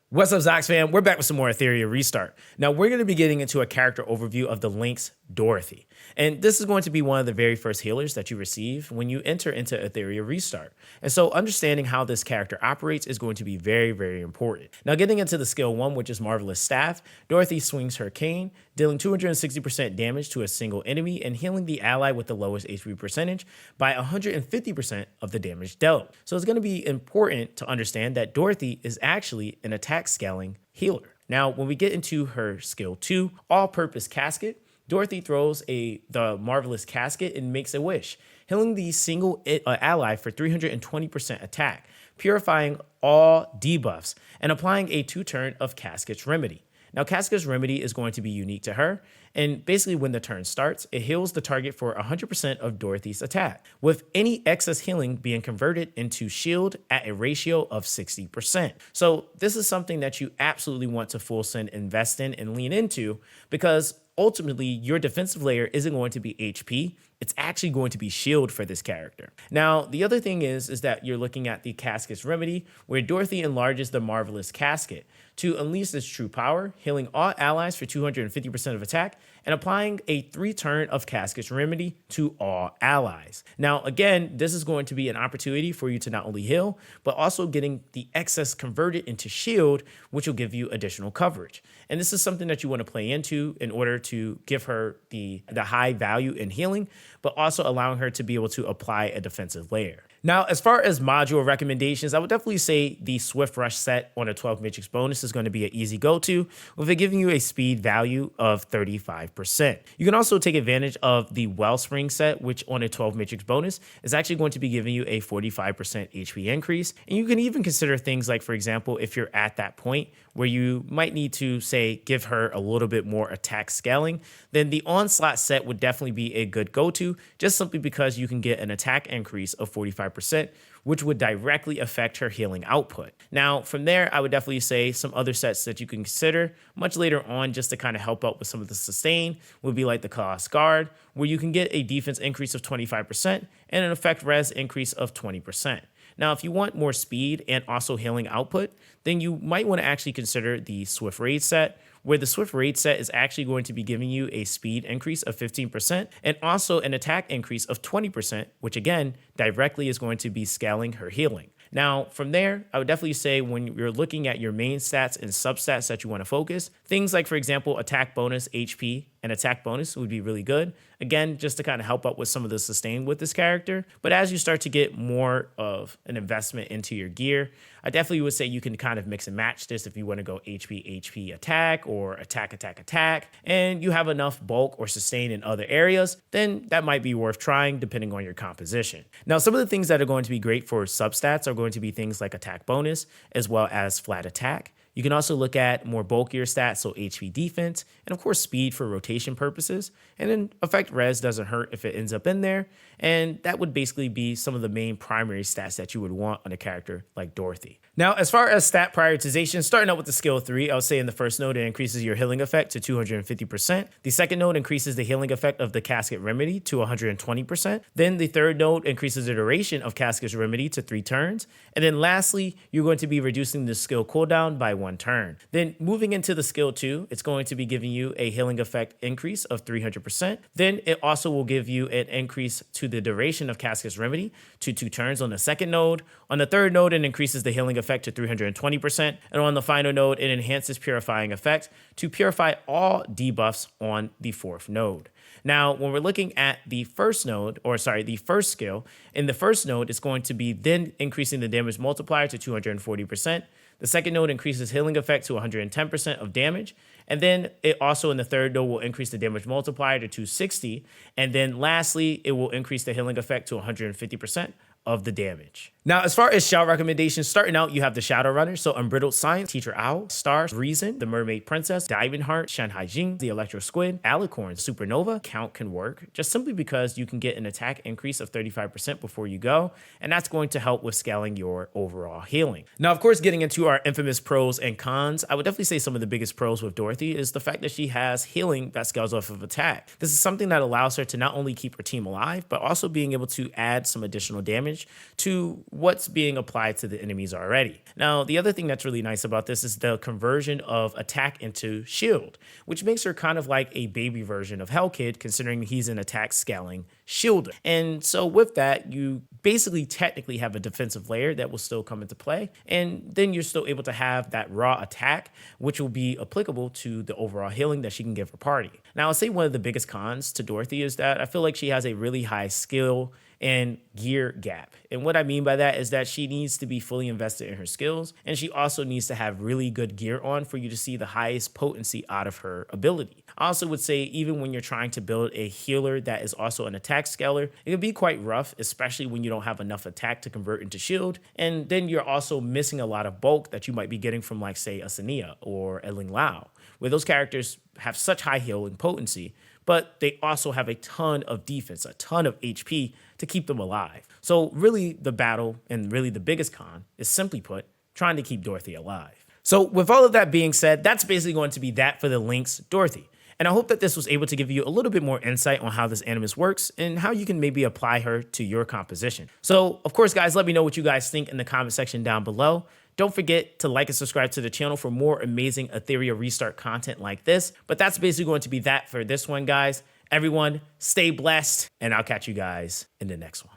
What's up, Zox fam? We're back with some more Etheria Restart. Now, we're going to be getting into a character overview of the Lynx Dorothy. And this is going to be one of the very first healers that you receive when you enter into Etheria Restart. And so understanding how this character operates is going to be very, very important. Now, getting into the skill 1, which is Marvelous Staff, Dorothy swings her cane, dealing 260% damage to a single enemy and healing the ally with the lowest HP percentage by 150% of the damage dealt. So it's going to be important to understand that Dorothy is actually an attack scaling healer. Now, when we get into her skill 2, All-Purpose Casket, Dorothy throws the Marvelous Casket and makes a wish, healing the single ally for 320% attack, purifying all debuffs, and applying a 2-turn of Casket's Remedy. Now, Casket's Remedy is going to be unique to her, and basically when the turn starts, it heals the target for 100% of Dorothy's attack, with any excess healing being converted into shield at a ratio of 60%. So this is something that you absolutely want to full send invest in and lean into, because ultimately your defensive layer isn't going to be HP, it's actually going to be shield for this character. Now, the other thing is that you're looking at the Casket's Remedy, where Dorothy enlarges the Marvelous Casket to unleash its true power, healing all allies for 250% of attack, and applying a 3-turn of Casket's Remedy to all allies. Now, again, this is going to be an opportunity for you to not only heal, but also getting the excess converted into shield, which will give you additional coverage. And this is something that you want to play into in order to give her the high value in healing, but also allowing her to be able to apply a defensive layer. Now, as far as module recommendations, I would definitely say the Swift Rush set on a 12 Matrix bonus is going to be an easy go-to, with it giving you a speed value of 35%. You can also take advantage of the Wellspring set, which on a 12 Matrix bonus is actually going to be giving you a 45% HP increase. And you can even consider things like, for example, if you're at that point where you might need to, say, give her a little bit more attack scaling, then the Onslaught set would definitely be a good go-to, just simply because you can get an attack increase of 45%, which would directly affect her healing output. Now, from there, I would definitely say some other sets that you can consider much later on just to kind of help out with some of the sustain would be like the Chaos Guard, where you can get a defense increase of 25% and an effect res increase of 20%. Now, if you want more speed and also healing output, then you might want to actually consider the Swift Raid set, where the Swift Raid set is actually going to be giving you a speed increase of 15% and also an attack increase of 20%, which again, directly is going to be scaling her healing. Now, from there, I would definitely say when you're looking at your main stats and substats that you want to focus, things like, for example, attack bonus, HP, and attack bonus would be really good. Again, just to kind of help out with some of the sustain with this character. But as you start to get more of an investment into your gear, I definitely would say you can kind of mix and match this if you want to go HP, HP, attack, or attack, attack, attack, and you have enough bulk or sustain in other areas, then that might be worth trying depending on your composition. Now, some of the things that are going to be great for substats are going to be things like attack bonus, as well as flat attack. You can also look at more bulkier stats, so HP defense, and of course speed for rotation purposes. And then effect res doesn't hurt if it ends up in there. And that would basically be some of the main primary stats that you would want on a character like Dorothy. Now, as far as stat prioritization, starting out with the skill 3, I would say in the first node, it increases your healing effect to 250%. The second node increases the healing effect of the Casket Remedy to 120%. Then the third node increases the duration of Casket's Remedy to 3 turns. And then lastly, you're going to be reducing the skill cooldown by 1 turn. Then moving into the skill 2, it's going to be giving you a healing effect increase of 300%. Then it also will give you an increase to the duration of Casket's Remedy to 2 turns on the second node. On the third node, it increases the healing effect to 320%. And on the final node, it enhances purifying effect to purify all debuffs on the fourth node. Now, when we're looking at the first node, the first skill, in the first node, it's going to be then increasing the damage multiplier to 240%. The second node increases healing effect to 110% of damage. And then it also in the third node will increase the damage multiplier to 260. And then lastly, it will increase the healing effect to 150% of the damage. Now, as far as shout recommendations, starting out, you have the Shadow Runner, so Unbridled Science, Teacher Owl, Star Reason, the Mermaid Princess, Diamond Heart, Shanghai Jing, the Electro Squid, Alicorn, Supernova. Count can work, just simply because you can get an attack increase of 35% before you go, and that's going to help with scaling your overall healing. Now, of course, getting into our infamous pros and cons, I would definitely say some of the biggest pros with Dorothy is the fact that she has healing that scales off of attack. This is something that allows her to not only keep her team alive, but also being able to add some additional damage damage to what's being applied to the enemies already. Now, the other thing that's really nice about this is the conversion of attack into shield, which makes her kind of like a baby version of Hellkid, considering he's an attack scaling shielder. And so with that, you basically technically have a defensive layer that will still come into play. And then you're still able to have that raw attack, which will be applicable to the overall healing that she can give her party. Now, I'll say one of the biggest cons to Dorothy is that I feel like she has a really high skill and gear gap. And what I mean by that is that she needs to be fully invested in her skills, and she also needs to have really good gear on for you to see the highest potency out of her ability. I also would say even when you're trying to build a healer that is also an attack scaler, it can be quite rough, especially when you don't have enough attack to convert into shield. And then you're also missing a lot of bulk that you might be getting from, like, say, a Sania or a Ling Lao, where those characters have such high healing potency, but they also have a ton of defense, a ton of HP to keep them alive. So really the battle, and really the biggest con, is simply put, trying to keep Dorothy alive. So with all of that being said, that's basically going to be that for the Link's Dorothy. And I hope that this was able to give you a little bit more insight on how this Animus works and how you can maybe apply her to your composition. So of course, guys, let me know what you guys think in the comment section down below. Don't forget to like and subscribe to the channel for more amazing Etheria Restart content like this. But that's basically going to be that for this one, guys. Everyone, stay blessed, and I'll catch you guys in the next one.